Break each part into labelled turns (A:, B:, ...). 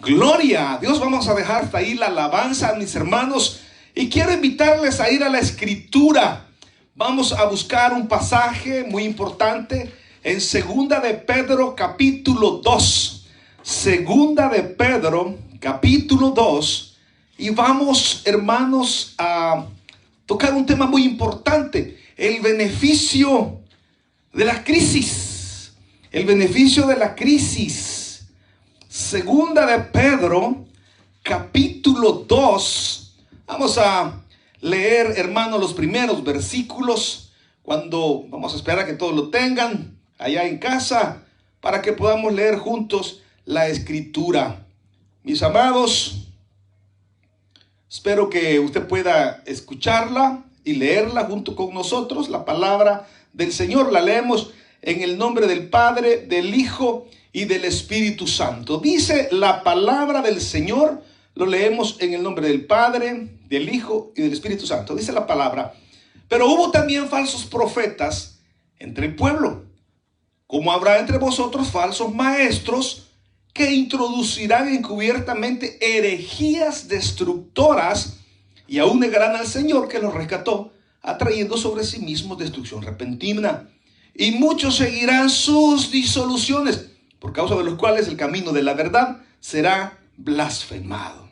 A: Gloria a Dios. Vamos a dejar hasta ahí la alabanza, mis hermanos. Y quiero invitarles a ir a la Escritura. Vamos a buscar un pasaje muy importante en Segunda de Pedro, capítulo 2. Segunda de Pedro, capítulo 2. Y vamos, hermanos, a tocar un tema muy importante. El beneficio de la crisis. El beneficio de la crisis. Segunda de Pedro, capítulo 2. Vamos a leer, hermanos, los primeros versículos. Cuando vamos a esperar a que todos lo tengan allá en casa, para que podamos leer juntos la Escritura. Mis amados, espero que usted pueda escucharla y leerla junto con nosotros. La palabra del Señor la leemos en el nombre del Padre, del Hijo y del Espíritu Santo. Dice la palabra del Señor, lo leemos en el nombre del Padre, del Hijo y del Espíritu Santo. Dice la palabra: pero hubo también falsos profetas entre el pueblo, como habrá entre vosotros falsos maestros, que introducirán encubiertamente herejías destructoras, y aún negarán al Señor que los rescató, atrayendo sobre sí mismos destrucción repentina. Y muchos seguirán sus disoluciones, por causa de los cuales el camino de la verdad será blasfemado.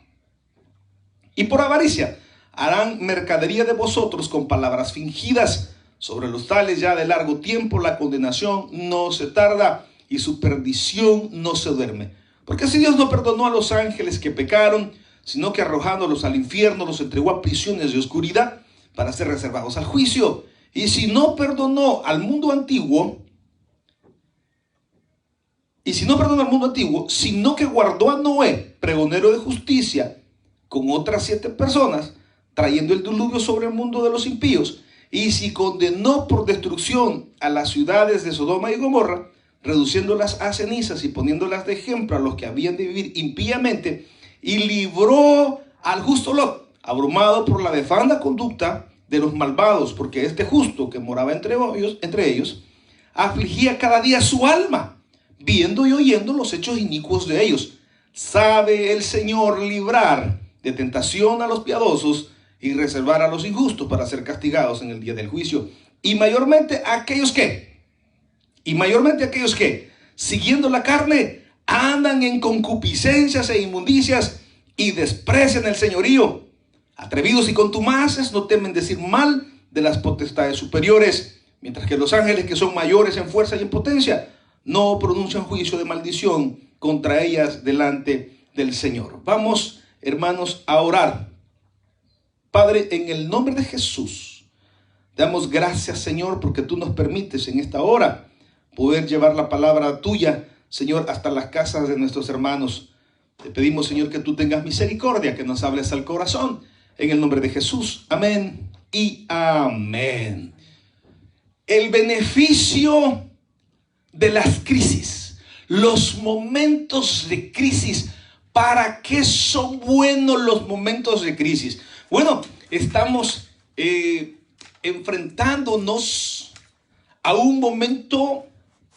A: Y por avaricia harán mercadería de vosotros con palabras fingidas. Sobre los tales ya de largo tiempo la condenación no se tarda y su perdición no se duerme. Porque si Dios no perdonó a los ángeles que pecaron, sino que arrojándolos al infierno los entregó a prisiones de oscuridad para ser reservados al juicio. Y si no perdonó al mundo antiguo, sino que guardó a Noé, pregonero de justicia, con otras 7 personas, trayendo el diluvio sobre el mundo de los impíos. Y si condenó por destrucción a las ciudades de Sodoma y Gomorra, reduciéndolas a cenizas y poniéndolas de ejemplo a los que habían de vivir impíamente, y libró al justo Lot, abrumado por la nefanda conducta de los malvados, porque este justo que moraba entre ellos, afligía cada día su alma, viendo y oyendo los hechos inicuos de ellos. Sabe el Señor librar de tentación a los piadosos y reservar a los injustos para ser castigados en el día del juicio. Y mayormente aquellos que, siguiendo la carne, andan en concupiscencias e inmundicias y desprecian el señorío. Atrevidos y contumaces no temen decir mal de las potestades superiores, mientras que los ángeles, que son mayores en fuerza y en potencia, no pronuncian juicio de maldición contra ellas delante del Señor. Vamos, hermanos, a orar. Padre, en el nombre de Jesús, damos gracias, Señor, porque tú nos permites en esta hora poder llevar la palabra tuya, Señor, hasta las casas de nuestros hermanos. Te pedimos, Señor, que tú tengas misericordia, que nos hables al corazón, en el nombre de Jesús. Amén y amén. El beneficio de las crisis, los momentos de crisis. ¿Para qué son buenos los momentos de crisis? Bueno, estamos enfrentándonos a un momento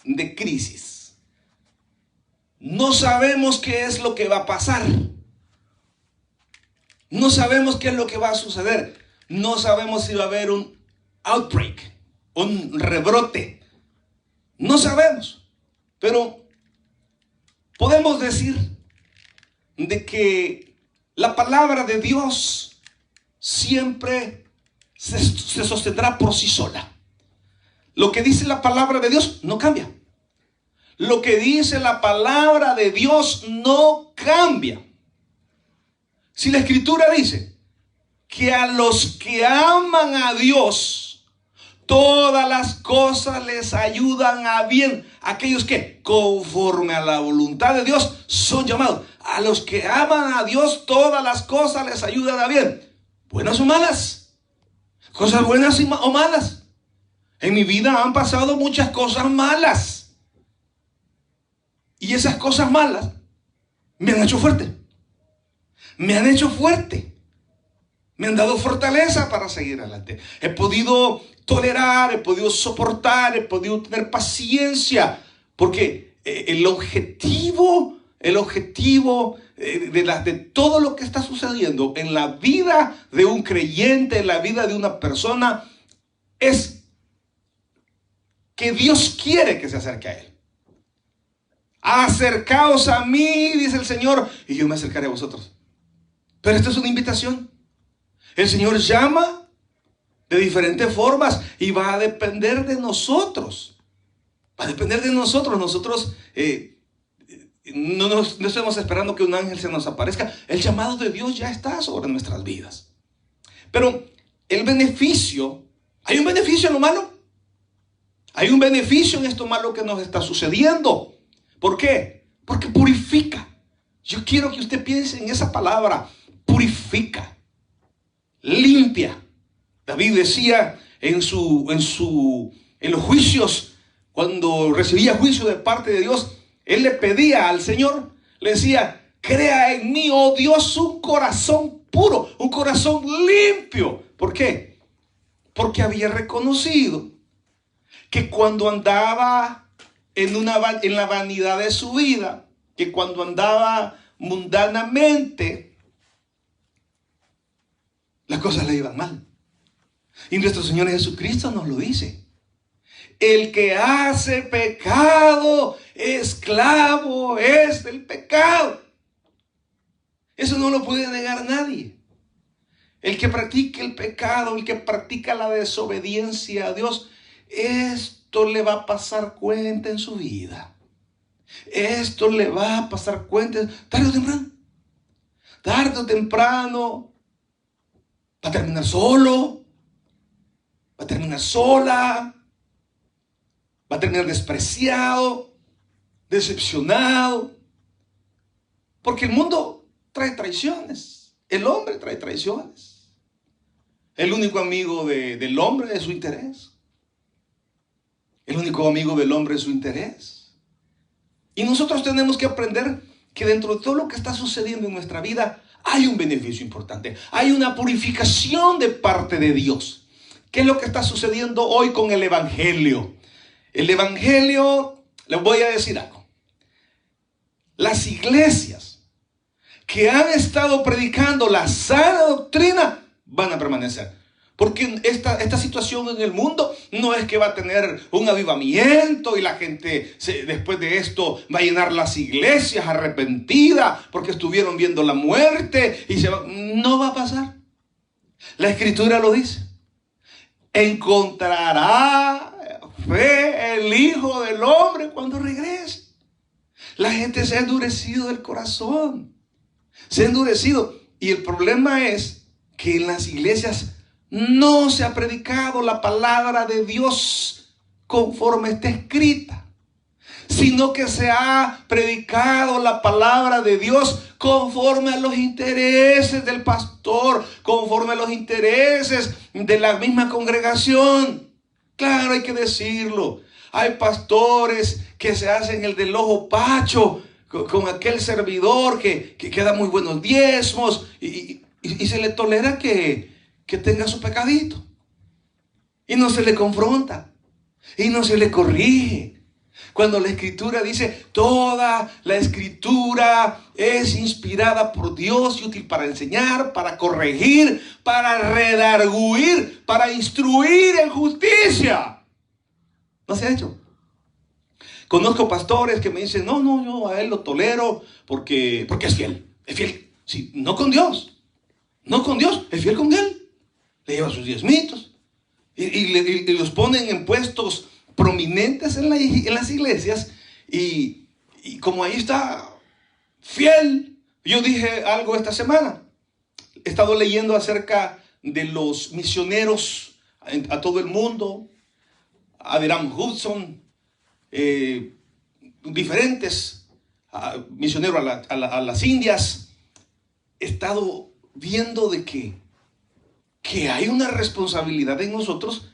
A: de crisis. No sabemos qué es lo que va a pasar. No sabemos qué es lo que va a suceder. No sabemos si va a haber un outbreak, un rebrote. No sabemos. Pero podemos decir de que la palabra de Dios siempre se sostendrá por sí sola. Lo que dice la palabra de Dios no cambia. Lo que dice la palabra de Dios no cambia. Si la Escritura dice que a los que aman a Dios, todas las cosas les ayudan a bien. Aquellos que, conforme a la voluntad de Dios, son llamados. A los que aman a Dios, todas las cosas les ayudan a bien. Buenas o malas. Cosas buenas o malas. En mi vida han pasado muchas cosas malas. Y esas cosas malas me han hecho fuerte. Me han hecho fuerte. Me han dado fortaleza para seguir adelante. He podido tolerar, he podido soportar, he podido tener paciencia. Porque el objetivo el objetivo de todo lo que está sucediendo en la vida de un creyente, en la vida de una persona, es que Dios quiere que se acerque a Él. Acercaos a mí, dice el Señor, y yo me acercaré a vosotros. Pero esto es una invitación. El Señor llama de diferentes formas y va a depender de nosotros. Va a depender de nosotros. Nosotros no estamos esperando que un ángel se nos aparezca. El llamado de Dios ya está sobre nuestras vidas. Pero el beneficio, ¿hay un beneficio en lo malo? Hay un beneficio en esto malo que nos está sucediendo. ¿Por qué? Porque purifica. Yo quiero que usted piense en esa palabra, purifica, limpia. David decía en los juicios, cuando recibía juicio de parte de Dios, él le pedía al Señor, le decía, crea en mí, oh Dios, un corazón puro, un corazón limpio. ¿Por qué? Porque había reconocido que cuando andaba en la vanidad de su vida, que cuando andaba mundanamente, las cosas le iban mal. Y nuestro Señor Jesucristo nos lo dice. El que hace pecado, esclavo es del pecado. Eso no lo puede negar nadie. El que practique el pecado, el que practica la desobediencia a Dios, esto le va a pasar cuenta en su vida. Esto le va a pasar cuenta tarde o temprano. Tarde o temprano va a terminar solo, va a terminar sola, va a terminar despreciado, decepcionado. Porque el mundo trae traiciones. El hombre trae traiciones. El único amigo del hombre es su interés. El único amigo del hombre es su interés. Y nosotros tenemos que aprender que dentro de todo lo que está sucediendo en nuestra vida hay un beneficio importante. Hay una purificación de parte de Dios. ¿Qué es lo que está sucediendo hoy con el Evangelio? El Evangelio, les voy a decir algo. Las iglesias que han estado predicando la sana doctrina van a permanecer. Porque esta situación en el mundo no es que va a tener un avivamiento y la gente después de esto va a llenar las iglesias arrepentida porque estuvieron viendo la muerte y no va a pasar. La Escritura lo dice. Encontrará fe el Hijo del Hombre cuando regrese. La gente se ha endurecido del corazón. Se ha endurecido. Y el problema es que en las iglesias no se ha predicado la palabra de Dios conforme está escrita, sino que se ha predicado la palabra de Dios conforme a los intereses del pastor, conforme a los intereses de la misma congregación. Claro, hay que decirlo. Hay pastores que se hacen el del ojo pacho con aquel servidor que da muy buenos diezmos y se le tolera que tenga su pecadito. Y no se le confronta. Y no se le corrige. Cuando la Escritura dice, toda la Escritura es inspirada por Dios y útil para enseñar, para corregir, para redarguir, para instruir en justicia. No se ha hecho. Conozco pastores que me dicen, no, yo a él lo tolero porque es fiel. Es fiel. Sí, no con Dios. No con Dios, es fiel con él. Le lleva sus diezmitos y los ponen en puestos prominentes en las iglesias y como ahí está fiel. Yo dije algo esta semana. He estado leyendo acerca de los misioneros a todo el mundo, Abraham Hudson, diferentes misioneros a las Indias. He estado viendo de que hay una responsabilidad en nosotros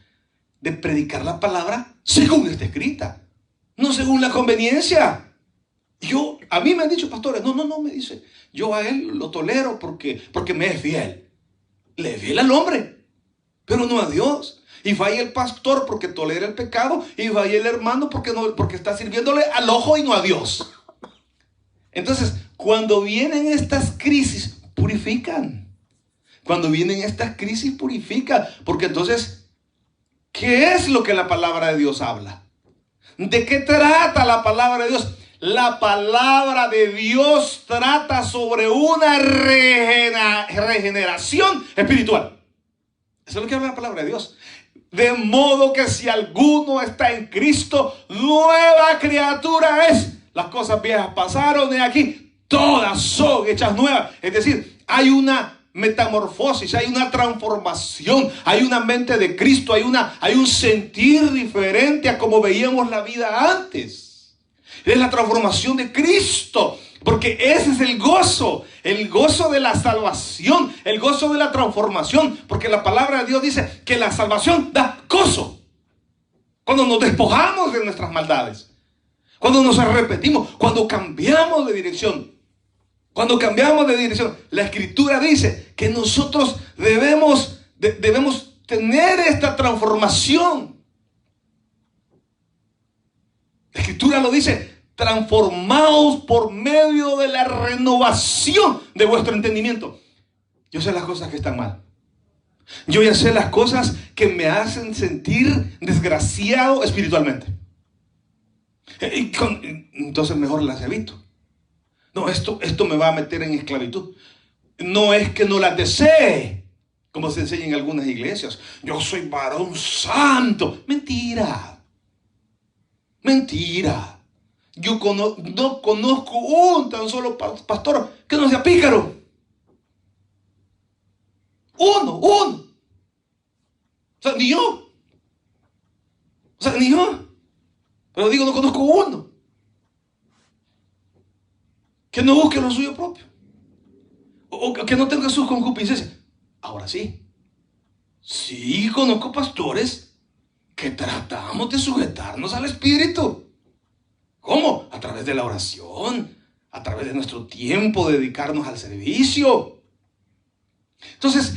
A: de predicar la palabra según está escrita, no según la conveniencia. A mí me han dicho pastores, no, me dice, yo a él lo tolero porque me es fiel. Le es fiel al hombre, pero no a Dios. Y falla el pastor porque tolera el pecado, y falla el hermano porque está sirviéndole al ojo y no a Dios. Entonces, cuando vienen estas crisis, purifican. Cuando vienen estas crisis, purifican. Porque entonces, ¿qué es lo que la palabra de Dios habla? ¿De qué trata la palabra de Dios? La palabra de Dios trata sobre una regeneración espiritual. Eso es lo que habla la palabra de Dios. De modo que si alguno está en Cristo, nueva criatura es. Las cosas viejas pasaron de aquí, todas son hechas nuevas. Es decir, hay una metamorfosis, hay una transformación, hay una mente de Cristo, hay un sentir diferente a como veíamos la vida antes. Es la transformación de Cristo, porque ese es el gozo de la salvación, el gozo de la transformación, porque la palabra de Dios dice que la salvación da gozo. Cuando nos despojamos de nuestras maldades, cuando nos arrepentimos, cuando cambiamos de dirección. Cuando cambiamos de dirección, la Escritura dice que nosotros debemos tener esta transformación. La Escritura lo dice: transformaos por medio de la renovación de vuestro entendimiento. Yo sé las cosas que están mal. Yo ya sé las cosas que me hacen sentir desgraciado espiritualmente. Entonces mejor las evito. No, esto me va a meter en esclavitud. No es que no las desee, como se enseña en algunas iglesias. Yo soy varón santo. Mentira. Mentira. Yo no conozco un tan solo pastor que no sea pícaro. Uno. O sea, ni yo. Pero digo, no conozco uno que no busque lo suyo propio, o que no tenga sus concupiscencias. Ahora sí conozco pastores que tratamos de sujetarnos al Espíritu. ¿Cómo? A través de la oración, a través de nuestro tiempo, dedicarnos al servicio. Entonces,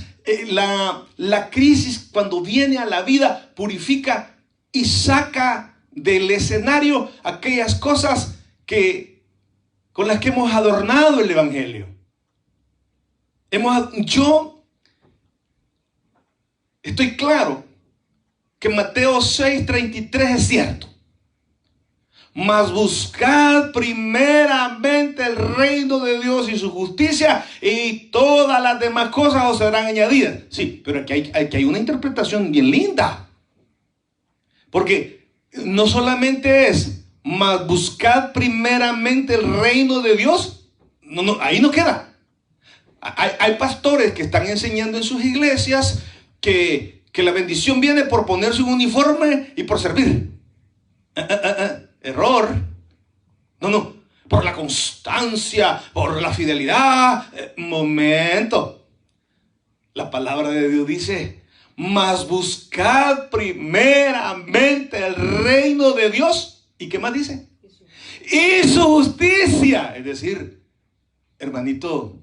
A: la crisis, cuando viene a la vida, purifica y saca del escenario aquellas cosas con las que hemos adornado el Evangelio. Yo estoy claro que Mateo 6:33 es cierto. Mas buscad primeramente el reino de Dios y su justicia, y todas las demás cosas os serán añadidas. Sí, pero aquí hay una interpretación bien linda. Porque no solamente es: mas buscad primeramente el reino de Dios. No, ahí no queda. Hay pastores que están enseñando en sus iglesias que la bendición viene por ponerse un uniforme y por servir. Error. No. Por la constancia, por la fidelidad. Momento. La palabra de Dios dice: mas buscad primeramente el reino de Dios. ¿Y qué más dice? Y su justicia. Es decir, hermanito,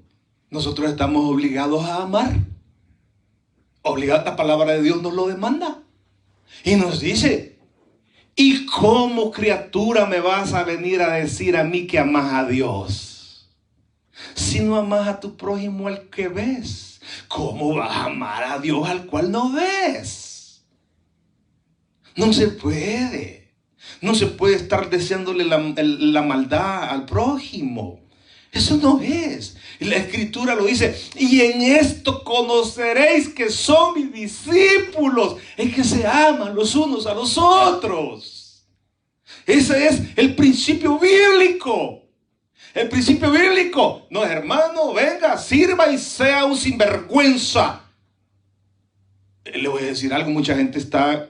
A: nosotros estamos obligados a amar. La palabra de Dios nos lo demanda. Y nos dice: ¿y cómo, criatura, me vas a venir a decir a mí que amas a Dios si no amas a tu prójimo al que ves? ¿Cómo vas a amar a Dios al cual no ves? No se puede. No se puede estar deseándole la maldad al prójimo. Eso no es. Y la Escritura lo dice: y en esto conoceréis que son mis discípulos, es que se aman los unos a los otros. Ese es el principio bíblico. El principio bíblico no es: hermano, venga, sirva y sea un sinvergüenza. Le voy a decir algo: mucha gente está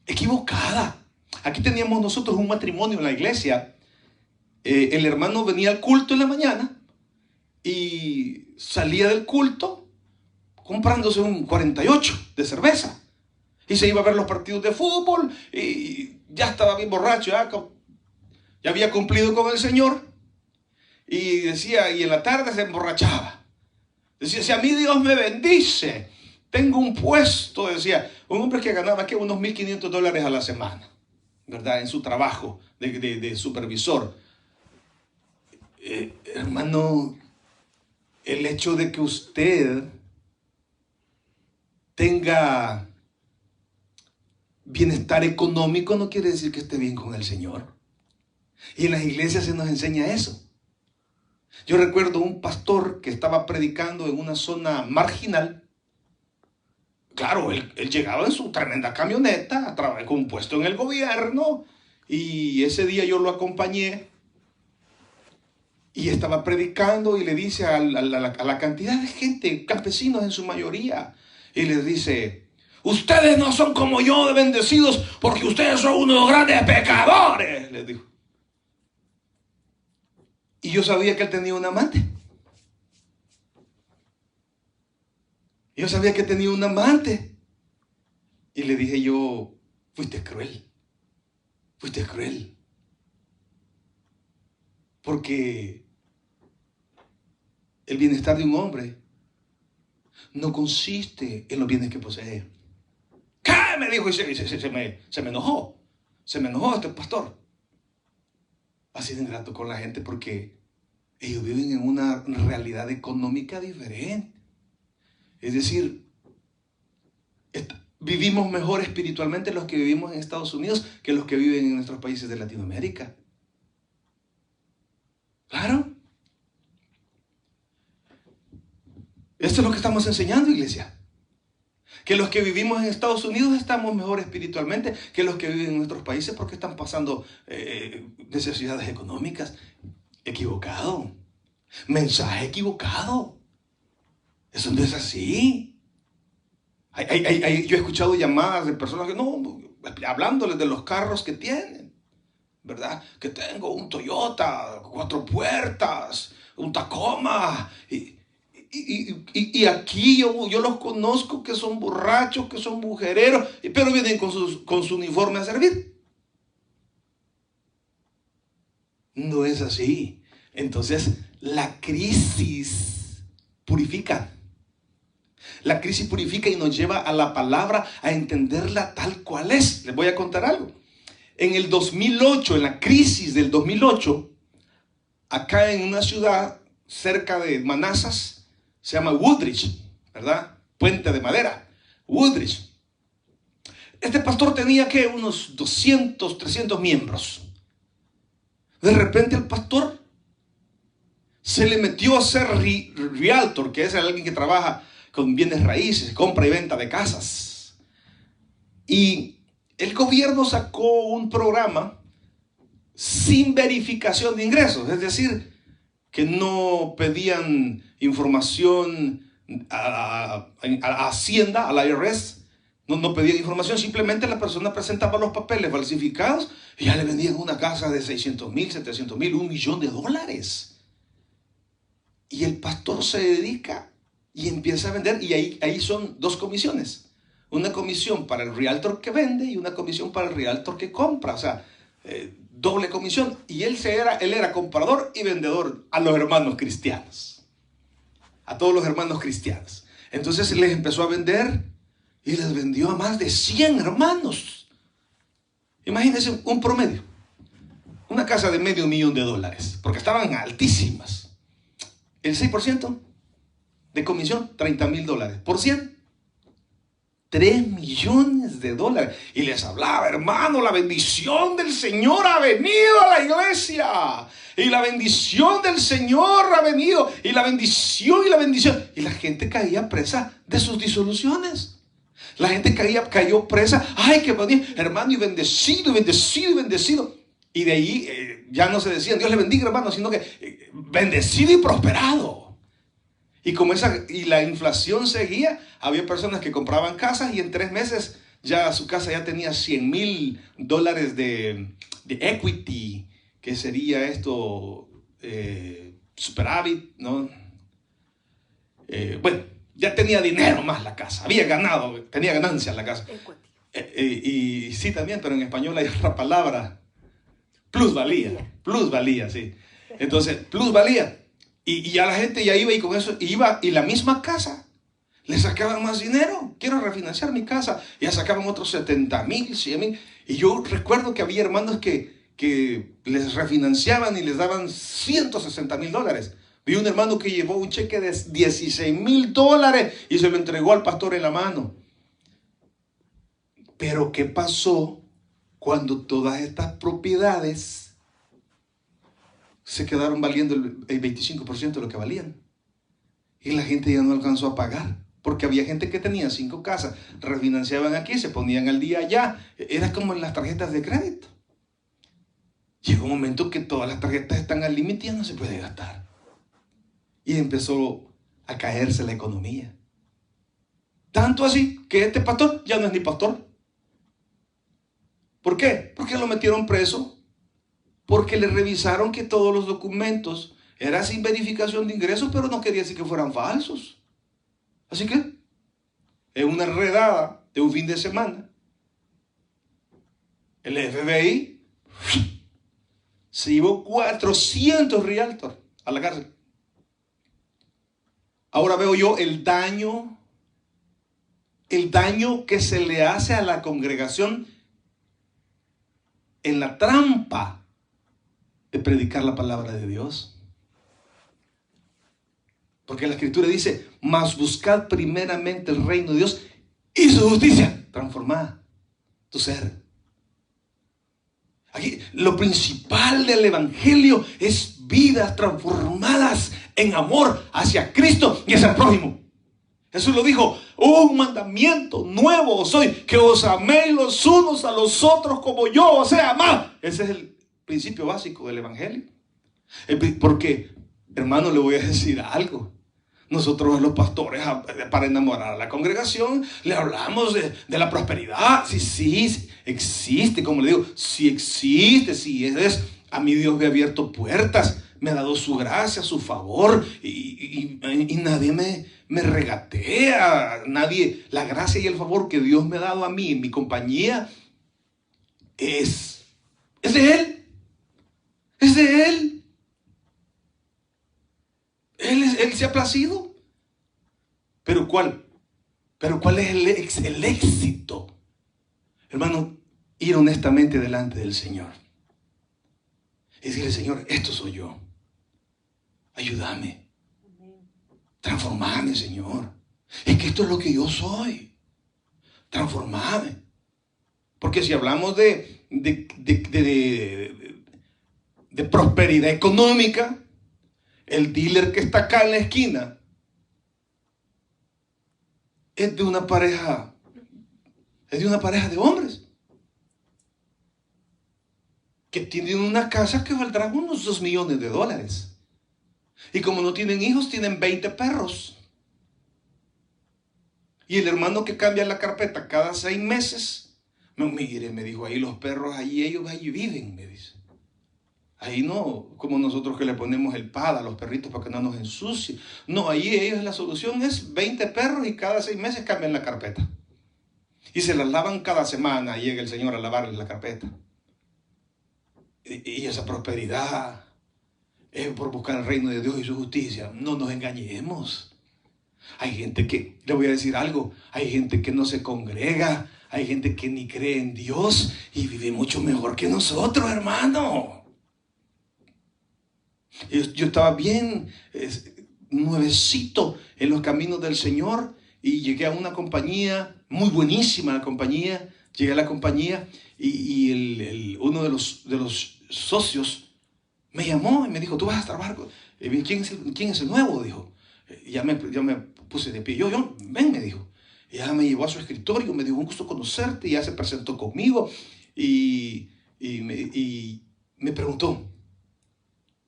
A: equivocada. Aquí teníamos nosotros un matrimonio en la iglesia. El hermano venía al culto en la mañana y salía del culto comprándose un 48 de cerveza, y se iba a ver los partidos de fútbol, y ya estaba bien borracho, ya había cumplido con el Señor, y decía, y en la tarde se emborrachaba. Decía: si a mí Dios me bendice, tengo un puesto, decía, un hombre que ganaba aquí unos $1,500 a la semana, ¿verdad? En su trabajo de supervisor. Hermano, el hecho de que usted tenga bienestar económico no quiere decir que esté bien con el Señor. Y en las iglesias se nos enseña eso. Yo recuerdo un pastor que estaba predicando en una zona marginal. Claro, él llegaba en su tremenda camioneta, con un puesto en el gobierno, y ese día yo lo acompañé y estaba predicando y le dice a la cantidad de gente, campesinos en su mayoría, y les dice: ustedes no son como yo de bendecidos porque ustedes son unos grandes pecadores, les dijo. Y yo sabía que él tenía un amante. Yo sabía que tenía un amante. Y le dije yo: fuiste cruel. Fuiste cruel. Porque el bienestar de un hombre no consiste en los bienes que posee. ¿Qué? Me dijo y se me enojó. Se me enojó este pastor. Ha sido ingrato con la gente porque ellos viven en una realidad económica diferente. Es decir, vivimos mejor espiritualmente los que vivimos en Estados Unidos que los que viven en nuestros países de Latinoamérica. Claro. Esto es lo que estamos enseñando, iglesia. Que los que vivimos en Estados Unidos estamos mejor espiritualmente que los que viven en nuestros países porque están pasando necesidades económicas. Equivocado. Mensaje equivocado. Eso no es así. Yo he escuchado llamadas de personas que hablándoles de los carros que tienen, ¿verdad? Que tengo un Toyota, 4 puertas, un Tacoma. Y aquí yo los conozco que son borrachos, que son mujereros, pero vienen con su uniforme a servir. No es así. Entonces, la crisis purifica. La crisis purifica y nos lleva a la palabra, a entenderla tal cual es. Les voy a contar algo. En el 2008, en la crisis del 2008, acá en una ciudad cerca de Manassas, se llama Woodridge, ¿verdad? Puente de madera, Woodridge. Este pastor tenía que unos 200, 300 miembros. De repente el pastor se le metió a ser realtor, que es alguien que trabaja con bienes raíces, compra y venta de casas. Y el gobierno sacó un programa sin verificación de ingresos, es decir, que no pedían información a Hacienda, a la IRS, no pedían información, simplemente la persona presentaba los papeles falsificados y ya le vendían una casa de 600,000, 700,000, $1,000,000. Y el pastor se dedica y empieza a vender, y ahí son 2 comisiones. Una comisión para el realtor que vende y una comisión para el realtor que compra. O sea, doble comisión. Y él era comprador y vendedor a los hermanos cristianos. A todos los hermanos cristianos. Entonces les empezó a vender y les vendió a más de 100 hermanos. Imagínense un promedio. Una casa de $500,000, porque estaban altísimas. El 6% de comisión, $30,000. Por 100, $3,000,000. Y les hablaba: hermano, la bendición del Señor ha venido a la iglesia. Y la bendición del Señor ha venido. Y la bendición y la bendición. Y la gente caía presa de sus disoluciones. La gente cayó presa. Ay, qué bonito, hermano, y bendecido, y bendecido, y bendecido. Y de ahí ya no se decían Dios le bendiga, hermano, sino que bendecido y prosperado. Y como la inflación seguía, había personas que compraban casas y en 3 meses ya su casa ya tenía $100,000 de equity, que sería esto, superávit, ¿no? Bueno, ya tenía dinero más la casa, había ganado, tenía ganancias la casa. Y sí también, pero en español hay otra palabra, plusvalía, sí. Entonces, plusvalía. Y ya la gente ya iba y con eso iba, y la misma casa le sacaban más dinero. Quiero refinanciar mi casa. Ya sacaban otros 70,000, 100,000. Y yo recuerdo que había hermanos que que les refinanciaban y les daban $160,000. Vi un hermano que llevó un cheque de $16,000 y se lo entregó al pastor en la mano. Pero ¿qué pasó cuando todas estas propiedades se quedaron valiendo el 25% de lo que valían? Y la gente ya no alcanzó a pagar, porque había gente que tenía 5 casas, refinanciaban aquí, se ponían al día allá. Era como en las tarjetas de crédito. Llegó un momento que todas las tarjetas están al límite y ya no se puede gastar. Y empezó a caerse la economía. Tanto así que este pastor ya no es ni pastor. ¿Por qué? Porque lo metieron preso. Porque le revisaron que todos los documentos eran sin verificación de ingresos, pero no quería decir que fueran falsos. Así que, en una redada de un fin de semana, el FBI se llevó 400 realtors a la cárcel. Ahora veo yo el daño que se le hace a la congregación en la trampa de predicar la palabra de Dios. Porque la Escritura dice, mas buscad primeramente el reino de Dios y su justicia. Transformad tu ser. Aquí, lo principal del Evangelio es vidas transformadas en amor hacia Cristo y hacia el prójimo. Jesús lo dijo, un mandamiento nuevo os doy, que os améis los unos a los otros como yo os he amado. Ese es el principio básico del Evangelio. Porque, hermano, le voy a decir algo. Nosotros los pastores, para enamorar a la congregación, le hablamos de la prosperidad. Sí, existe, como le digo, sí existe, sí es. A mí Dios me ha abierto puertas, me ha dado su gracia, su favor, y nadie me regatea. Nadie, la gracia y el favor que Dios me ha dado a mí en mi compañía es de Él. Es de Él. Él se ha placido. ¿Pero cuál? ¿Pero cuál es el éxito? Hermano, ir honestamente delante del Señor. Y decirle, Señor, esto soy yo. Ayúdame. Transformame, Señor. Es que esto es lo que yo soy. Transformame. Porque si hablamos de prosperidad económica, el dealer que está acá en la esquina es de una pareja de hombres que tienen una casa que valdrá unos $2 millones. Y como no tienen hijos, tienen 20 perros. Y el hermano que cambia la carpeta cada 6 meses, mire, me dijo, ahí los perros, ellos viven, me dice. Ahí no, como nosotros que le ponemos el pad a los perritos para que no nos ensucien. No, ahí ellos la solución es 20 perros y cada 6 meses cambian la carpeta. Y se las lavan cada semana, llega el Señor a lavarles la carpeta. Y esa prosperidad es por buscar el reino de Dios y su justicia. No nos engañemos. Hay gente que, le voy a decir algo, hay gente que no se congrega, hay gente que ni cree en Dios y vive mucho mejor que nosotros, hermano. Yo estaba bien nuevecito en los caminos del Señor y llegué a una compañía, muy buenísima la compañía. Llegué a la compañía y uno de los socios me llamó y me dijo, tú vas a trabajar con... ¿Quién es el nuevo? Dijo. Ya me puse de pie. Ven, me dijo. Y ya me llevó a su escritorio, me dijo, un gusto conocerte, y ya se presentó conmigo y me preguntó,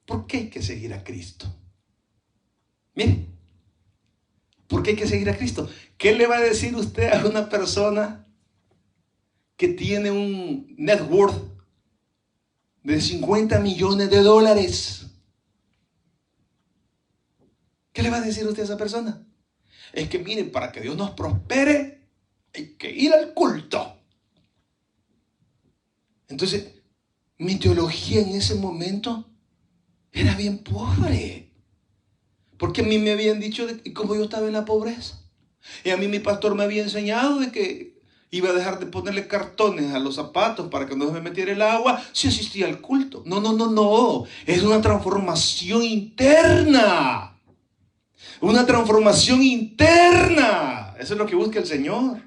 A: ¿por qué hay que seguir a Cristo? Mire, ¿por qué hay que seguir a Cristo? ¿Qué le va a decir usted a una persona que tiene un net worth de $50 millones? ¿Qué le va a decir usted a esa persona? Es que miren, para que Dios nos prospere, hay que ir al culto. Entonces, mi teología en ese momento era bien pobre. Porque a mí me habían dicho de cómo yo estaba en la pobreza. Y a mí mi pastor me había enseñado de que iba a dejar de ponerle cartones a los zapatos para que no se me metiera el agua si asistía al culto. No, no, no, no. Es una transformación interna. Una transformación interna. Eso es lo que busca el Señor.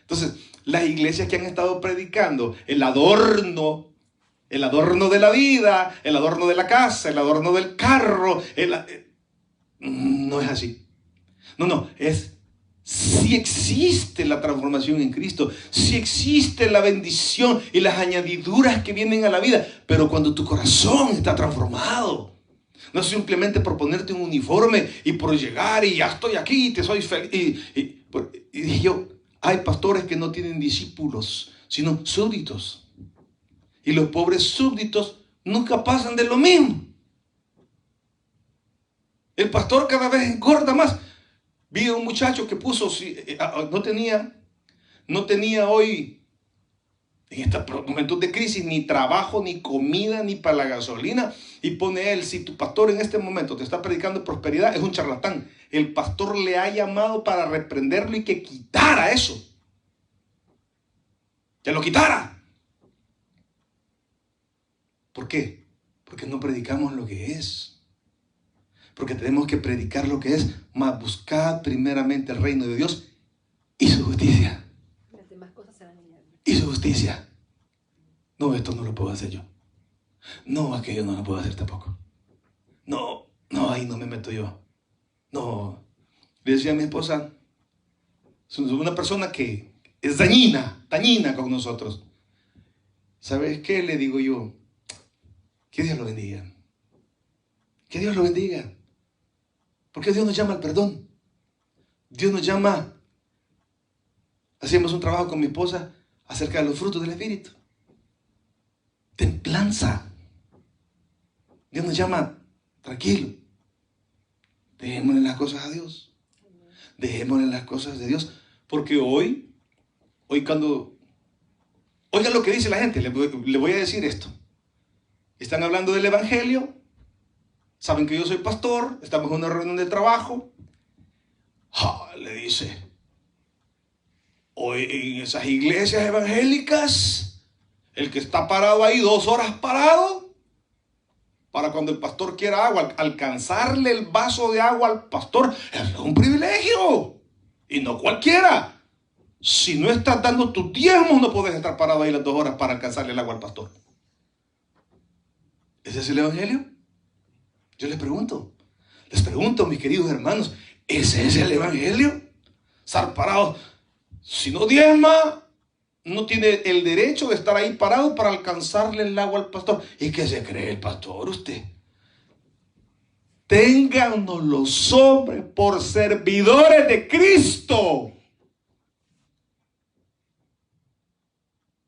A: Entonces, las iglesias que han estado predicando el adorno de la vida, el adorno de la casa, el adorno del carro, no es así. No, si existe la transformación en Cristo, si existe la bendición y las añadiduras que vienen a la vida, pero cuando tu corazón está transformado, no es simplemente por ponerte un uniforme y por llegar y ya estoy aquí, te soy feliz. Y dije yo, hay pastores que no tienen discípulos, sino súbditos. Y los pobres súbditos nunca pasan de lo mismo. El pastor cada vez engorda más. Vi a un muchacho que puso, no tenía hoy, en estos momentos de crisis, ni trabajo, ni comida, ni para la gasolina. Y pone él, si tu pastor en este momento te está predicando prosperidad, es un charlatán. El pastor le ha llamado para reprenderlo y que quitara eso. Que lo quitara. ¿Por qué? Porque no predicamos lo que es. Porque tenemos que predicar lo que es, mas buscad primeramente el reino de Dios y su justicia.
B: Las demás cosas serán añadidas.
A: Y su justicia. No, esto no lo puedo hacer yo. No, aquello no lo puedo hacer tampoco. No, ahí no me meto yo. No. Le decía a mi esposa, es una persona que es dañina con nosotros. ¿Sabes qué? Le digo yo, que Dios lo bendiga. Que Dios lo bendiga. Porque Dios nos llama al perdón. Dios nos llama. Hacíamos un trabajo con mi esposa acerca de los frutos del Espíritu. Templanza. Dios nos llama tranquilo. Dejémosle las cosas a Dios. Dejémosle las cosas de Dios. Porque hoy cuando... Oigan lo que dice la gente. Le voy a decir esto. Están hablando del Evangelio. Saben que yo soy pastor, estamos en una reunión de trabajo. Le dice, hoy en esas iglesias evangélicas, el que está parado ahí 2 horas parado, para cuando el pastor quiera agua, alcanzarle el vaso de agua al pastor, es un privilegio. Y no cualquiera. Si no estás dando tus diezmos, no puedes estar parado ahí las 2 horas para alcanzarle el agua al pastor. ¿Ese es el evangelio? Yo les pregunto, mis queridos hermanos, ¿ese es el evangelio? Estar parado, si no diezma, no tiene el derecho de estar ahí parado para alcanzarle el agua al pastor. ¿Y qué se cree el pastor usted? Téngannos los hombres por servidores de Cristo.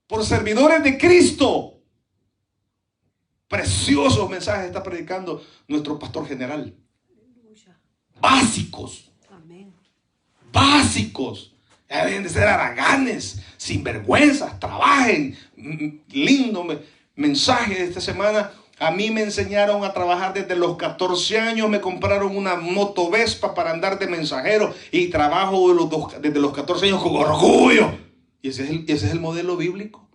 A: Por servidores de Cristo. Preciosos mensajes está predicando nuestro pastor general. Básicos.
B: Amén.
A: Básicos. Deben de ser haraganes, sinvergüenzas, trabajen. Lindo mensaje de esta semana. A mí me enseñaron a trabajar desde los 14 años. Me compraron una moto Vespa para andar de mensajero. Y trabajo desde los 14 años con orgullo. Y ese es el modelo bíblico.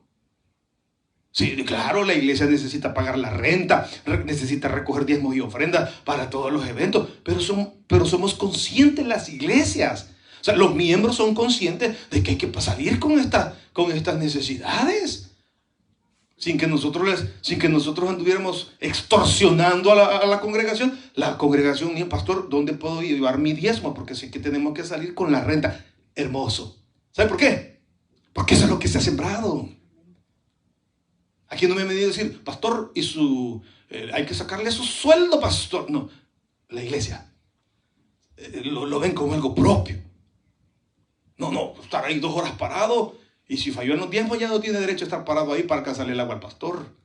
A: Sí, claro, la iglesia necesita pagar la renta, necesita recoger diezmos y ofrendas para todos los eventos, pero somos conscientes las iglesias. O sea, los miembros son conscientes de que hay que salir con estas necesidades. Sin que nosotros anduviéramos extorsionando a la congregación. La congregación, mi pastor, ¿dónde puedo llevar mi diezmo? Porque sé que tenemos que salir con la renta. Hermoso. ¿Sabe por qué? Porque eso es lo que se ha sembrado. Aquí no me he venido a decir, pastor, hay que sacarle su sueldo, pastor. No, la iglesia lo ven como algo propio. No, estar ahí 2 horas parado y si falló en los diezmos ya no tiene derecho a estar parado ahí para alcanzarle el agua al pastor.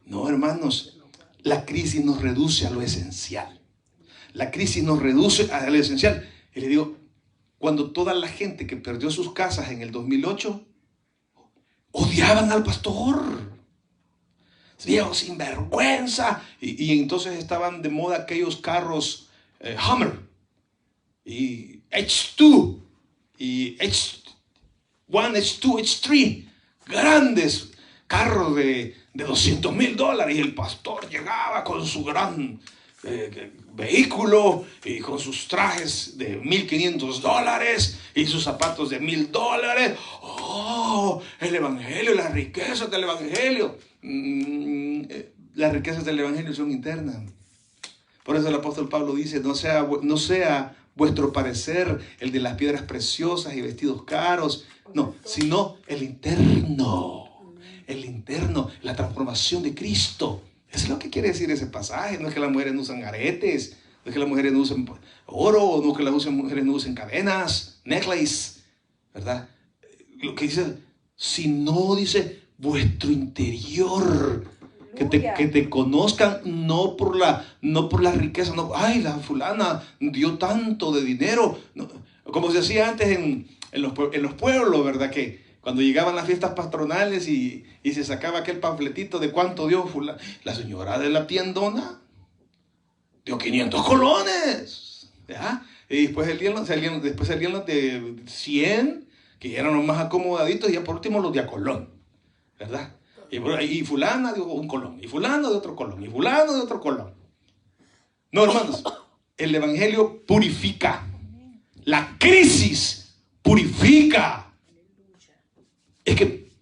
A: No, hermanos, la crisis nos reduce a lo esencial. La crisis nos reduce a lo esencial. Y le digo, cuando toda la gente que perdió sus casas en el 2008 odiaban al pastor. Viejo sinvergüenza. Y entonces estaban de moda aquellos carros Hummer y H2 y 1H2H3, grandes carros de $200,000, y el pastor llegaba con su gran vehículo y con sus trajes de $1,500 y sus zapatos de $1,000. ¡Oh! El evangelio, las riquezas del evangelio. Las riquezas del evangelio son internas. Por eso el apóstol Pablo dice: no sea vuestro parecer el de las piedras preciosas y vestidos caros, no, sino el interno, la transformación de Cristo. Eso es lo que quiere decir ese pasaje. No es que las mujeres no usan aretes, no es que las mujeres no usen oro, no es que las mujeres no usen cadenas, necklace, ¿verdad? Lo que dice, sino dice vuestro interior, que te conozcan no por la riqueza, no, ay, la fulana dio tanto de dinero, no, como se hacía antes en los pueblos, ¿verdad? Que cuando llegaban las fiestas patronales y se sacaba aquel panfletito de cuánto dio fulana, la señora de la tiendona dio 500 colones, ¿ya? Y después salían los de 100, que eran los más acomodaditos, y ya por último los de a colón, ¿verdad? Y fulana de un colón, y fulano de otro colón, y fulano de otro colón. No, hermanos, el evangelio purifica. La crisis purifica. Es que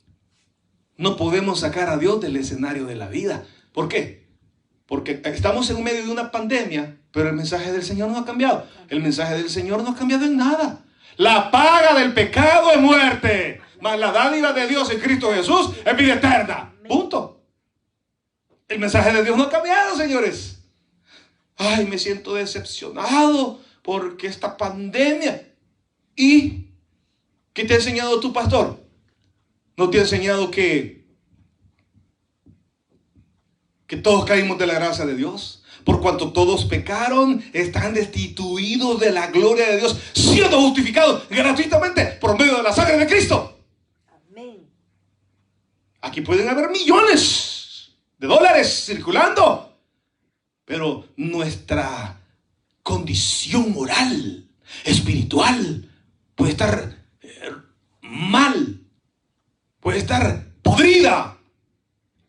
A: no podemos sacar a Dios del escenario de la vida. ¿Por qué? Porque estamos en medio de una pandemia, pero el mensaje del Señor no ha cambiado. El mensaje del Señor no ha cambiado en nada. La paga del pecado es muerte, mas la dádiva de Dios en Cristo Jesús es vida eterna. Punto. El mensaje de Dios no ha cambiado, señores. Ay, me siento decepcionado porque esta pandemia. ¿Y qué te ha enseñado tu pastor? ¿No te ha enseñado que todos caímos de la gracia de Dios? Por cuanto todos pecaron, están destituidos de la gloria de Dios, siendo justificados gratuitamente por medio de la sangre de Cristo.
B: Amén.
A: Aquí pueden haber millones de dólares circulando, pero nuestra condición moral, espiritual, puede estar mal, puede estar podrida.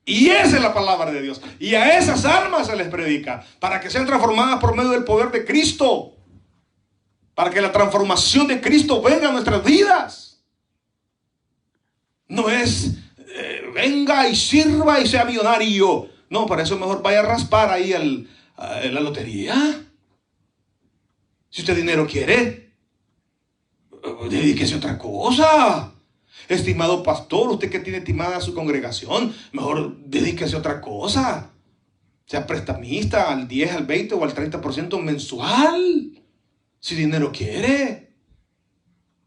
A: Y esa es la palabra de Dios. Y a esas almas se les predica, para que sean transformadas por medio del poder de Cristo, para que la transformación de Cristo venga a nuestras vidas. No es venga y sirva y sea millonario. No, para eso mejor vaya a raspar ahí la lotería. Si usted dinero quiere, dedíquese a otra cosa. Estimado pastor, usted que tiene estimada a su congregación, mejor dedíquese a otra cosa. Sea prestamista al 10, al 20 o al 30% mensual, si dinero quiere.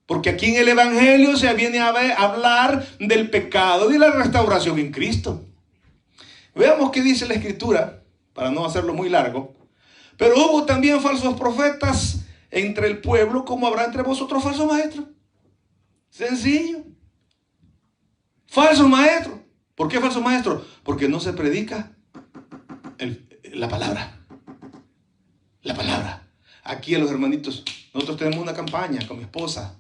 A: Porque aquí en el evangelio se viene a hablar del pecado y la restauración en Cristo. Veamos qué dice la escritura, para no hacerlo muy largo. Pero hubo también falsos profetas entre el pueblo, como habrá entre vosotros falsos maestros. Sencillo. Falso maestro. ¿Por qué falso maestro? Porque no se predica la palabra. La palabra. Aquí a los hermanitos, nosotros tenemos una campaña con mi esposa.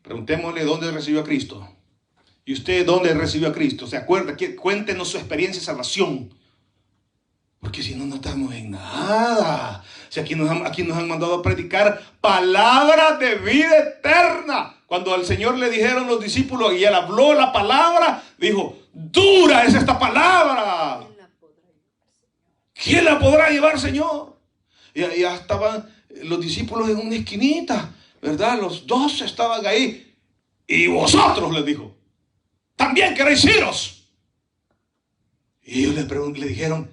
A: Preguntémosle dónde recibió a Cristo. ¿Y usted dónde recibió a Cristo? ¿Se acuerda? Cuéntenos su experiencia de salvación. Porque si no, no estamos en nada. Si aquí nos han mandado a predicar palabra de vida eterna. Cuando al Señor le dijeron los discípulos y Él habló la palabra, dijo, dura es esta palabra. ¿Quién la podrá llevar, Señor? Y ya estaban los discípulos en una esquinita, ¿verdad? Los 12 estaban ahí. Y vosotros, les dijo, ¿también queréis iros? Y ellos le dijeron,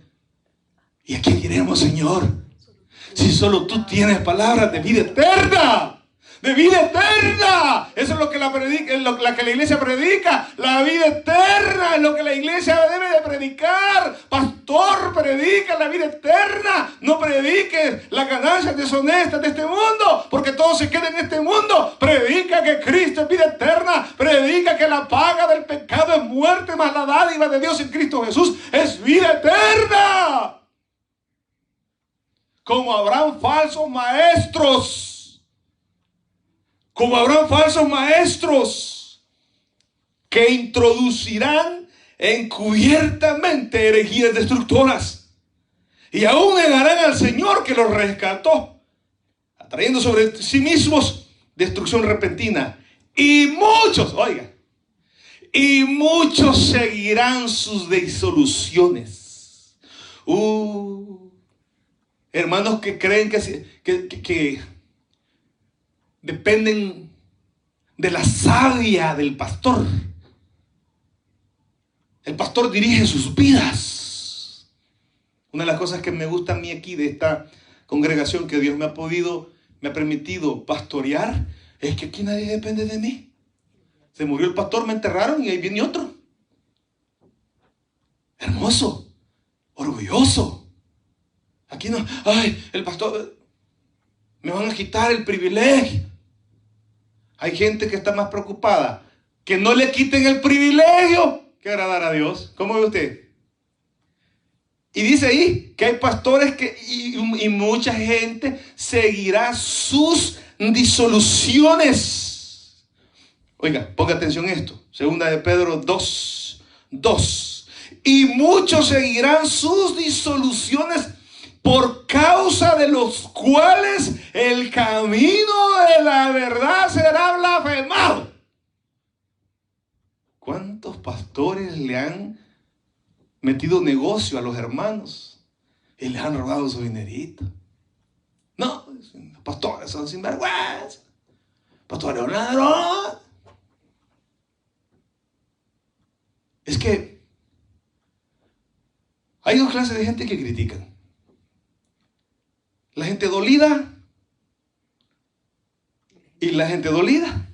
A: ¿y a quién iremos, Señor? Si solo tú tienes palabras de vida eterna. De vida eterna. Eso es lo que la iglesia predica. La vida eterna es lo que la iglesia debe de predicar. Pastor, predica la vida eterna. No prediques las ganancias deshonestas de este mundo, porque todo se queda en este mundo. Predica que Cristo es vida eterna. Predica que la paga del pecado es muerte, mas la dádiva de Dios en Cristo Jesús es vida eterna. Como habrán falsos maestros, Como habrán falsos maestros que introducirán encubiertamente herejías destructoras y aún negarán al Señor que los rescató, atrayendo sobre sí mismos destrucción repentina. Y muchos, oiga, y muchos seguirán sus disoluciones. Hermanos que creen que dependen de la savia del pastor. El pastor dirige sus vidas. Una de las cosas que me gusta a mí aquí de esta congregación que Dios me ha permitido pastorear, es que aquí nadie depende de mí. Se murió el pastor, me enterraron y ahí viene otro. Hermoso, orgulloso. Aquí no, ay, el pastor, me van a quitar el privilegio. Hay gente que está más preocupada que no le quiten el privilegio que agradar a Dios. ¿Cómo ve usted? Y dice ahí que hay pastores y mucha gente seguirá sus disoluciones. Oiga, ponga atención a esto. Segunda de Pedro 2:2. Y muchos seguirán sus disoluciones, por causa de los cuales el camino de la verdad será blasfemado. ¿Cuántos pastores le han metido negocio a los hermanos y les han robado su dinerito? No, los pastores son sinvergüenza. Pastores son ladrones. Es que hay dos clases de gente que critican. La gente dolida y la gente dolida.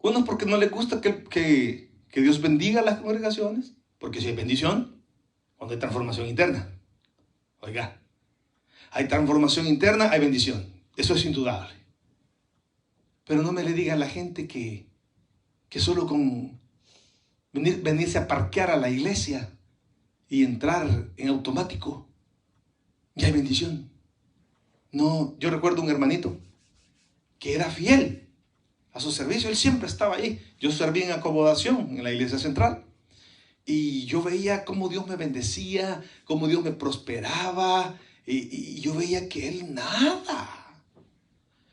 A: Uno porque no le gusta que Dios bendiga a las congregaciones, porque si hay bendición, cuando hay transformación interna. Oiga, hay transformación interna, hay bendición. Eso es indudable. Pero no me le diga a la gente que solo con venirse a parquear a la iglesia y entrar en automático, ya hay bendición. No, yo recuerdo un hermanito que era fiel a su servicio. Él siempre estaba ahí. Yo serví en acomodación en la iglesia central. Y yo veía cómo Dios me bendecía, cómo Dios me prosperaba. Y yo veía que él nada.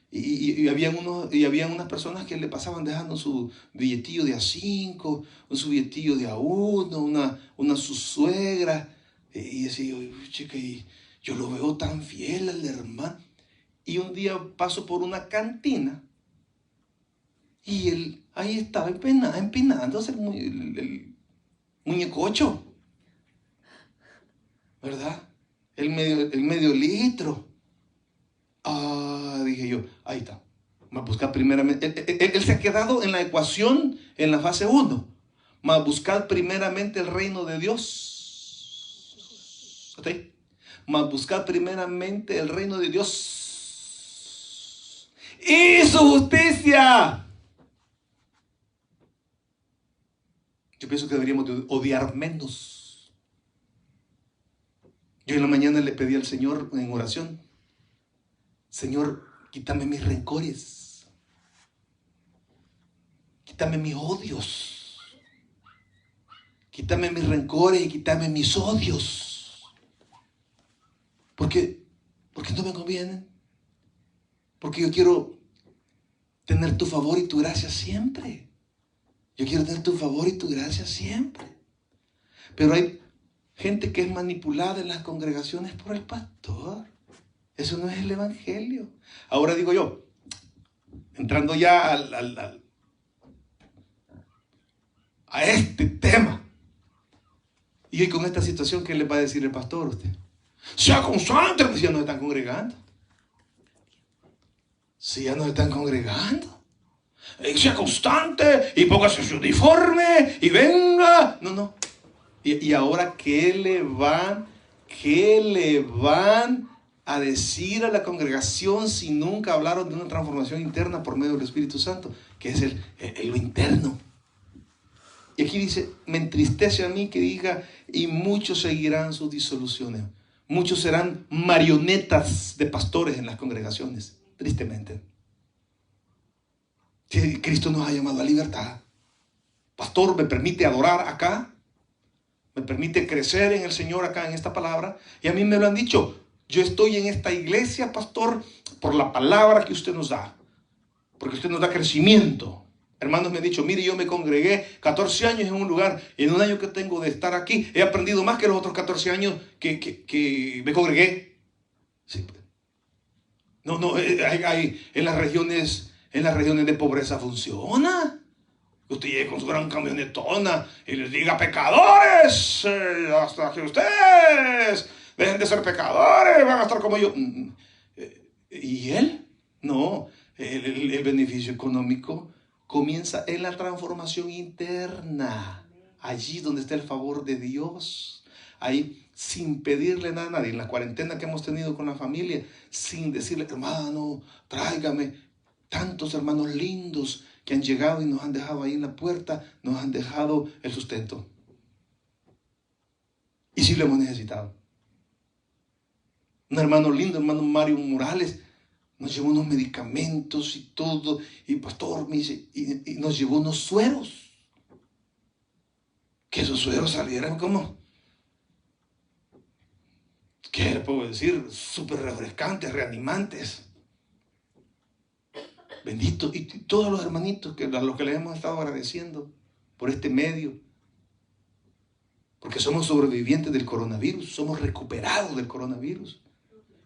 A: Y habían unas personas que le pasaban dejando su billetillo de A5, su billetillo de A1, una su suegra. Y decía yo, chica, y yo lo veo tan fiel al hermano. Y un día paso por una cantina y él ahí estaba empinándose el muñecocho, ¿verdad? El medio litro. Dije yo, ahí está. Vamos a buscar primeramente. Él se ha quedado en la ecuación en la fase 1. Vamos a buscar primeramente el reino de Dios. ¿Okay? Vamos a buscar primeramente el reino de Dios y su justicia. Yo pienso que deberíamos de odiar menos. Yo en la mañana le pedí al Señor en oración: Señor, quítame mis rencores, quítame mis odios, quítame mis rencores y quítame mis odios. Porque no me convienen. Porque yo quiero tener tu favor y tu gracia siempre. Yo quiero tener tu favor y tu gracia siempre. Pero hay gente que es manipulada en las congregaciones por el pastor. Eso no es el evangelio. Ahora digo yo, entrando ya a este tema. Y hoy con esta situación, ¿qué le va a decir el pastor a usted? Sea constante, pues ya no están congregando. Si ya no están congregando. Sea constante y póngase su uniforme y venga. No. Y ahora, ¿qué le van a decir a la congregación si nunca hablaron de una transformación interna por medio del Espíritu Santo? Que es lo interno. Y aquí dice, me entristece a mí que diga, y muchos seguirán sus disoluciones. Muchos serán marionetas de pastores en las congregaciones, tristemente. Si Cristo nos ha llamado a libertad. Pastor, ¿me permite adorar acá? ¿Me permite crecer en el Señor acá en esta palabra? Y a mí me lo han dicho. Yo estoy en esta iglesia, pastor, por la palabra que usted nos da. Porque usted nos da crecimiento. Hermanos me han dicho, mire, yo me congregué 14 años en un lugar. Y en un año que tengo de estar aquí, he aprendido más que los otros 14 años que me congregué. Sí. No, hay en las regiones de pobreza funciona. Usted llegue con su gran camionetona y les diga, pecadores, hasta que ustedes dejen de ser pecadores, van a estar como yo. ¿Y él? No, el beneficio económico comienza en la transformación interna. Allí donde está el favor de Dios. Ahí sin pedirle nada a nadie. En la cuarentena que hemos tenido con la familia, sin decirle, hermano, tráigame. Tantos hermanos lindos que han llegado y nos han dejado ahí en la puerta, nos han dejado el sustento. Y sí lo hemos necesitado. Un hermano lindo, hermano Mario Morales, nos llevó unos medicamentos y todo. Y pastor me dice, y nos llevó unos sueros. Que esos sueros salieran como, ¿qué le puedo decir? Súper refrescantes, reanimantes. Bendito. Y todos los hermanitos a los que les hemos estado agradeciendo por este medio. Porque somos sobrevivientes del coronavirus, somos recuperados del coronavirus.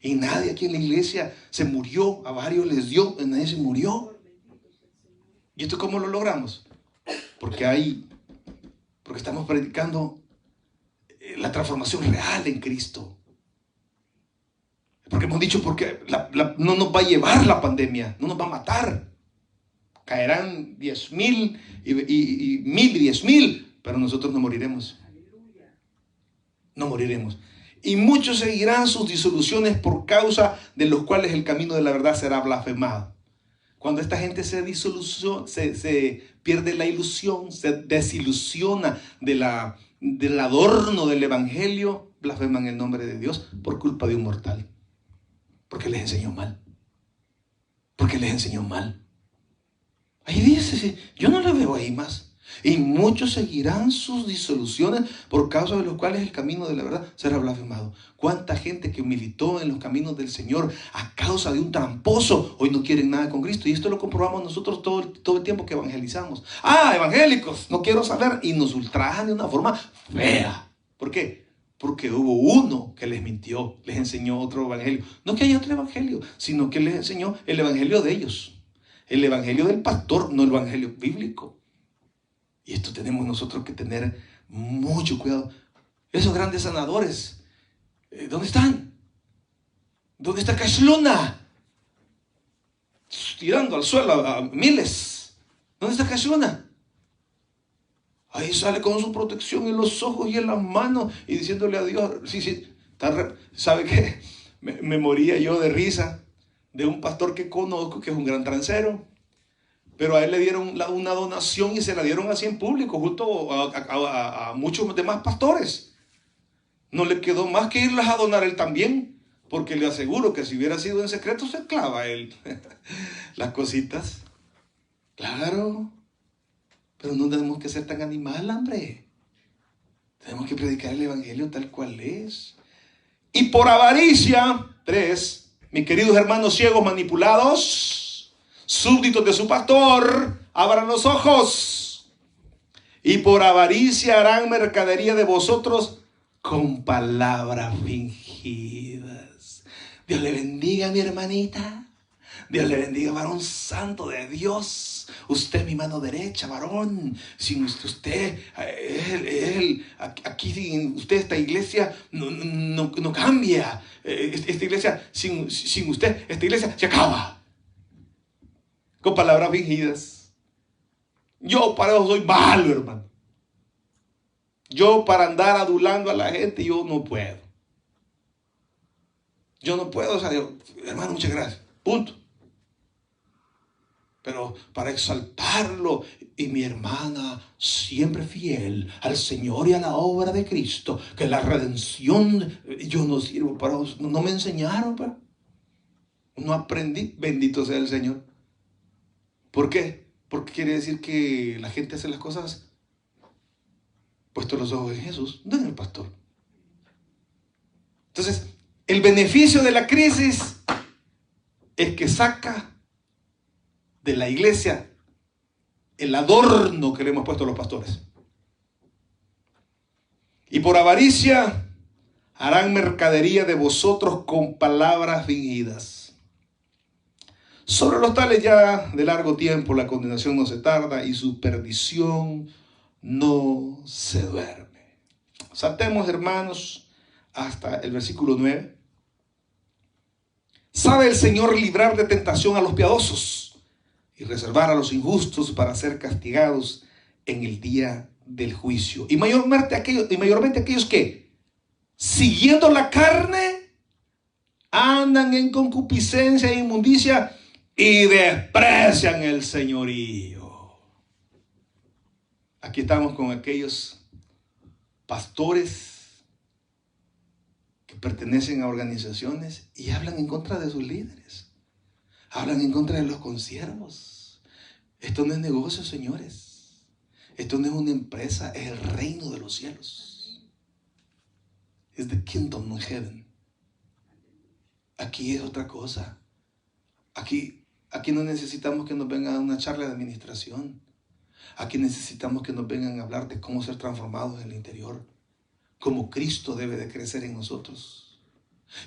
A: Y nadie aquí en la iglesia se murió, a varios les dio, nadie se murió. ¿Y esto cómo lo logramos? Porque estamos predicando la transformación real en Cristo. Porque hemos dicho, porque no nos va a llevar la pandemia, no nos va a matar. Caerán 10,000 y 1,000 y 10,000, pero nosotros no moriremos. No moriremos. Y muchos seguirán sus disoluciones por causa de los cuales el camino de la verdad será blasfemado. Cuando esta gente se pierde la ilusión, se desilusiona del adorno del evangelio, blasfeman el nombre de Dios por culpa de un mortal. Porque les enseñó mal. Porque les enseñó mal. Ahí dice, yo no lo veo ahí más. Y muchos seguirán sus disoluciones por causa de los cuales el camino de la verdad será blasfemado. ¿Cuánta gente que militó en los caminos del Señor a causa de un tramposo hoy no quieren nada con Cristo? Y esto lo comprobamos nosotros todo el tiempo que evangelizamos. Evangélicos, no quiero saber. Y nos ultrajan de una forma fea. ¿Por qué? Porque hubo uno que les mintió, les enseñó otro evangelio. No que haya otro evangelio, sino que les enseñó el evangelio de ellos. El evangelio del pastor, no el evangelio bíblico. Y esto tenemos nosotros que tener mucho cuidado. Esos grandes sanadores, ¿dónde están? ¿Dónde está Cash Luna? Tirando al suelo a miles. ¿Dónde está Cash Luna? Ahí sale con su protección en los ojos y en las manos y diciéndole a Dios. ¿Sabe qué? Me moría yo de risa de un pastor que conozco que es un gran transero. Pero a él le dieron una donación y se la dieron así en público junto a muchos demás pastores. No le quedó más que irlas a donar él también, porque le aseguro que si hubiera sido en secreto se clava él las cositas. Claro, pero no tenemos que ser tan animal, hombre. Tenemos que predicar el evangelio tal cual es. Y por avaricia, 3, mis queridos hermanos ciegos manipulados, súbditos de su pastor, abran los ojos. Y por avaricia harán mercadería de vosotros con palabras fingidas. Dios le bendiga, mi hermanita. Dios le bendiga, varón santo de Dios. Usted es mi mano derecha, varón. Sin usted, aquí sin usted esta iglesia no cambia. Esta iglesia, sin usted, esta iglesia se acaba. Con palabras fingidas. Yo para eso soy malo, hermano. Yo para andar adulando a la gente, yo no puedo. Yo no puedo, hermano, muchas gracias. Punto. Pero para exaltarlo y mi hermana siempre fiel al Señor y a la obra de Cristo, que la redención, yo no sirvo para vos, no me enseñaron, pero no aprendí. Bendito sea el Señor. ¿Por qué? Porque quiere decir que la gente hace las cosas puesto los ojos en Jesús, no en el pastor. Entonces, el beneficio de la crisis es que saca de la iglesia el adorno que le hemos puesto a los pastores. Y por avaricia harán mercadería de vosotros con palabras fingidas. Sobre los tales ya de largo tiempo la condenación no se tarda y su perdición no se duerme. Saltemos, hermanos, hasta el versículo 9. Sabe el Señor librar de tentación a los piadosos y reservar a los injustos para ser castigados en el día del juicio. Y mayormente aquellos que, siguiendo la carne, andan en concupiscencia e inmundicia y desprecian el señorío. Aquí estamos con aquellos pastores que pertenecen a organizaciones y hablan en contra de sus líderes. Hablan en contra de los consiervos. Esto no es negocio, señores. Esto no es una empresa, es el reino de los cielos. Es the kingdom of heaven. Aquí es otra cosa. Aquí no necesitamos que nos vengan a una charla de administración. Aquí necesitamos que nos vengan a hablar de cómo ser transformados en el interior. Cómo Cristo debe de crecer en nosotros.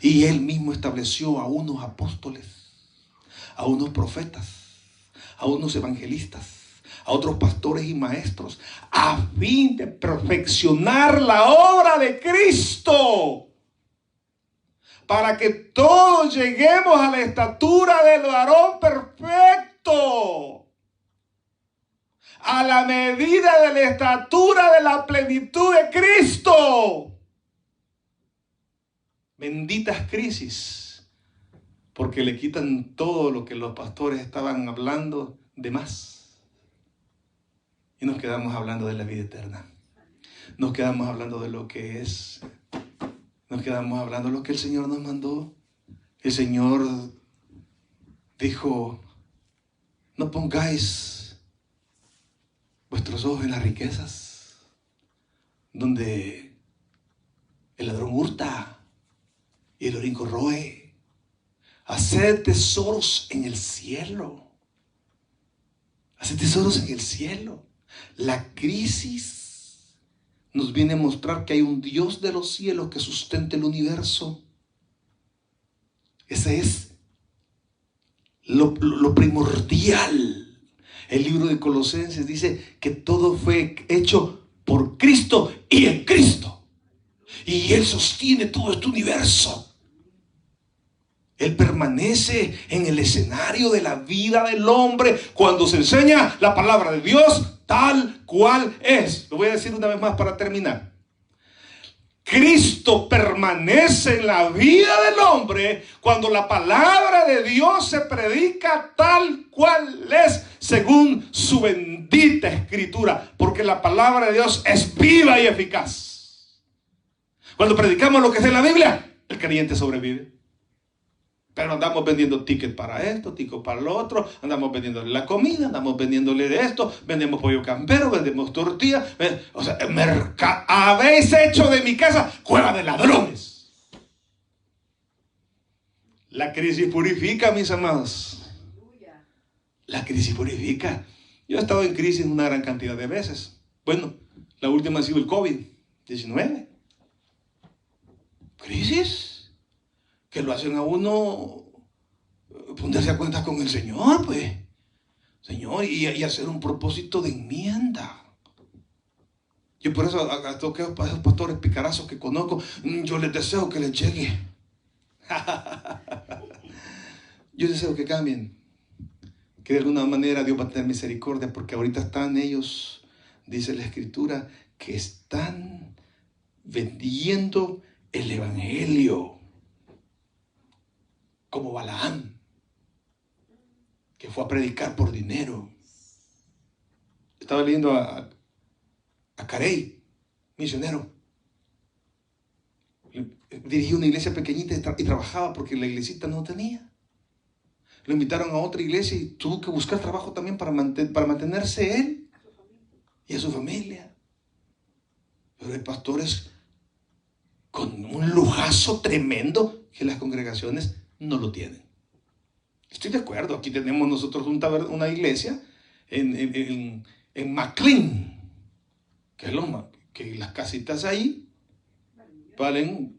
A: Y Él mismo estableció a unos apóstoles, a unos profetas, a unos evangelistas, a otros pastores y maestros, a fin de perfeccionar la obra de Cristo, para que todos lleguemos a la estatura del varón perfecto, a la medida de la estatura de la plenitud de Cristo. Benditas crisis, porque le quitan todo lo que los pastores estaban hablando de más. Y nos quedamos hablando de la vida eterna. Nos quedamos hablando de lo que es. Nos quedamos hablando de lo que el Señor nos mandó. El Señor dijo: no pongáis vuestros ojos en las riquezas, donde el ladrón hurta y el orín corroe. Haced tesoros en el cielo. Haced tesoros en el cielo. La crisis nos viene a mostrar que hay un Dios de los cielos que sustenta el universo. Ese es lo primordial. El libro de Colosenses dice que todo fue hecho por Cristo y en Cristo. Y Él sostiene todo este universo. Él permanece en el escenario de la vida del hombre cuando se enseña la palabra de Dios tal cual es. Lo voy a decir una vez más para terminar. Cristo permanece en la vida del hombre cuando la palabra de Dios se predica tal cual es, según su bendita escritura, porque la palabra de Dios es viva y eficaz. Cuando predicamos lo que es de la Biblia, el creyente sobrevive. Pero andamos vendiendo tickets para esto, tickets para lo otro, andamos vendiéndole la comida, andamos vendiéndole de esto, vendemos pollo campero, vendemos tortillas. O sea, habéis hecho de mi casa cueva de ladrones. La crisis purifica, mis amados. La crisis purifica. Yo he estado en crisis una gran cantidad de veces. Bueno, la última ha sido el COVID-19. ¿Crisis? Que lo hacen a uno ponerse a cuenta con el Señor, pues. Señor, y hacer un propósito de enmienda. Yo por eso a todos esos pastores picarazos que conozco, yo les deseo que les llegue. Yo deseo que cambien. Que de alguna manera Dios va a tener misericordia, porque ahorita están ellos, dice la Escritura, que están vendiendo el evangelio. Como Balaam, que fue a predicar por dinero. Estaba leyendo a Carey, misionero. Dirigía una iglesia pequeñita y trabajaba porque la iglesita no tenía. Lo invitaron a otra iglesia y tuvo que buscar trabajo también para mantenerse él y a su familia. Pero hay pastores con un lujazo tremendo que las congregaciones no lo tienen. Estoy de acuerdo. Aquí tenemos nosotros una iglesia en McLean, que las casitas ahí valen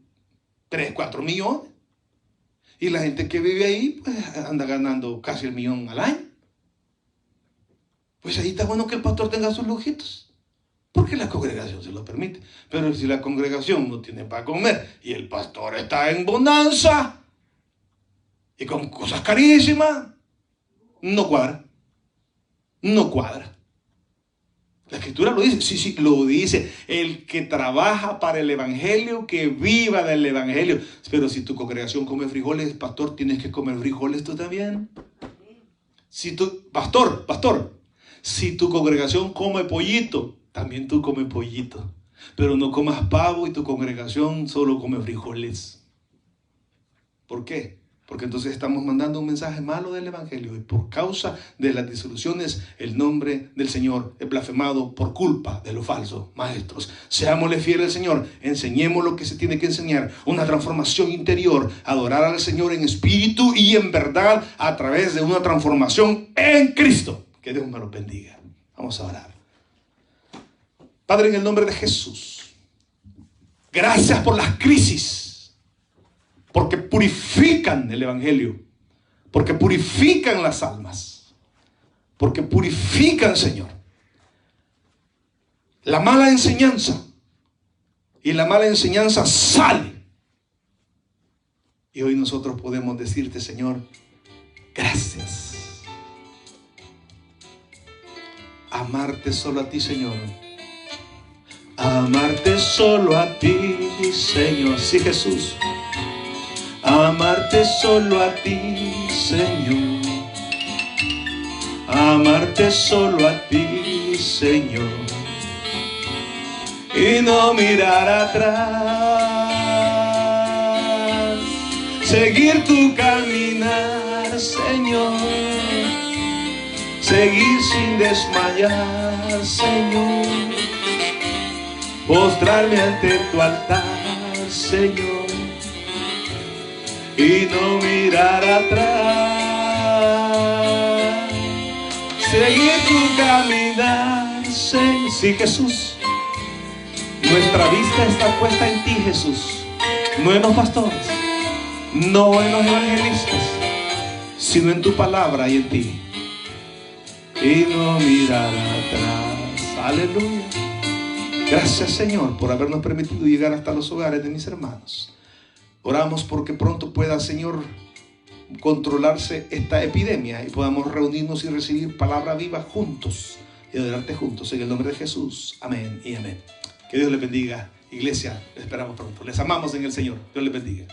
A: 3, 4 millones. Y la gente que vive ahí, pues anda ganando casi 1 millón al año. Pues ahí está bueno que el pastor tenga sus lujitos, porque la congregación se lo permite. Pero si la congregación no tiene para comer y el pastor está en bonanza y con cosas carísimas, no cuadra. No cuadra. La Escritura lo dice, sí, lo dice. El que trabaja para el Evangelio, que viva del Evangelio. Pero si tu congregación come frijoles, pastor, tienes que comer frijoles tú también. Pastor, si tu congregación come pollito, también tú comes pollito. Pero no comas pavo y tu congregación solo come frijoles. ¿Por qué? Porque entonces estamos mandando un mensaje malo del Evangelio y por causa de las disoluciones el nombre del Señor es blasfemado por culpa de los falsos maestros. Seámosle fieles al Señor, enseñemos lo que se tiene que enseñar, una transformación interior, adorar al Señor en espíritu y en verdad a través de una transformación en Cristo. Que Dios me lo bendiga. Vamos a orar. Padre, en el nombre de Jesús, gracias por las crisis, porque purifican el Evangelio, porque purifican las almas, porque purifican, Señor, la mala enseñanza, y la mala enseñanza sale. Y hoy nosotros podemos decirte, Señor, gracias. Amarte solo a ti, Señor. Amarte solo a ti, Señor. Sí, Jesús. Amarte solo a ti, Señor. Amarte solo a ti, Señor. Y no mirar atrás. Seguir tu caminar, Señor. Seguir sin desmayar, Señor. Postrarme ante tu altar, Señor. Y no mirar atrás. Seguir tu caminar, Señor. Sí, Jesús. Nuestra vista está puesta en ti, Jesús. No en los pastores, no en los evangelistas, sino en tu palabra y en ti. Y no mirar atrás. Aleluya. Gracias, Señor, por habernos permitido llegar hasta los hogares de mis hermanos. Oramos porque pronto pueda, Señor, controlarse esta epidemia y podamos reunirnos y recibir palabra viva juntos y adorarte juntos en el nombre de Jesús. Amén y amén. Que Dios les bendiga. Iglesia, les esperamos pronto. Les amamos en el Señor. Dios les bendiga.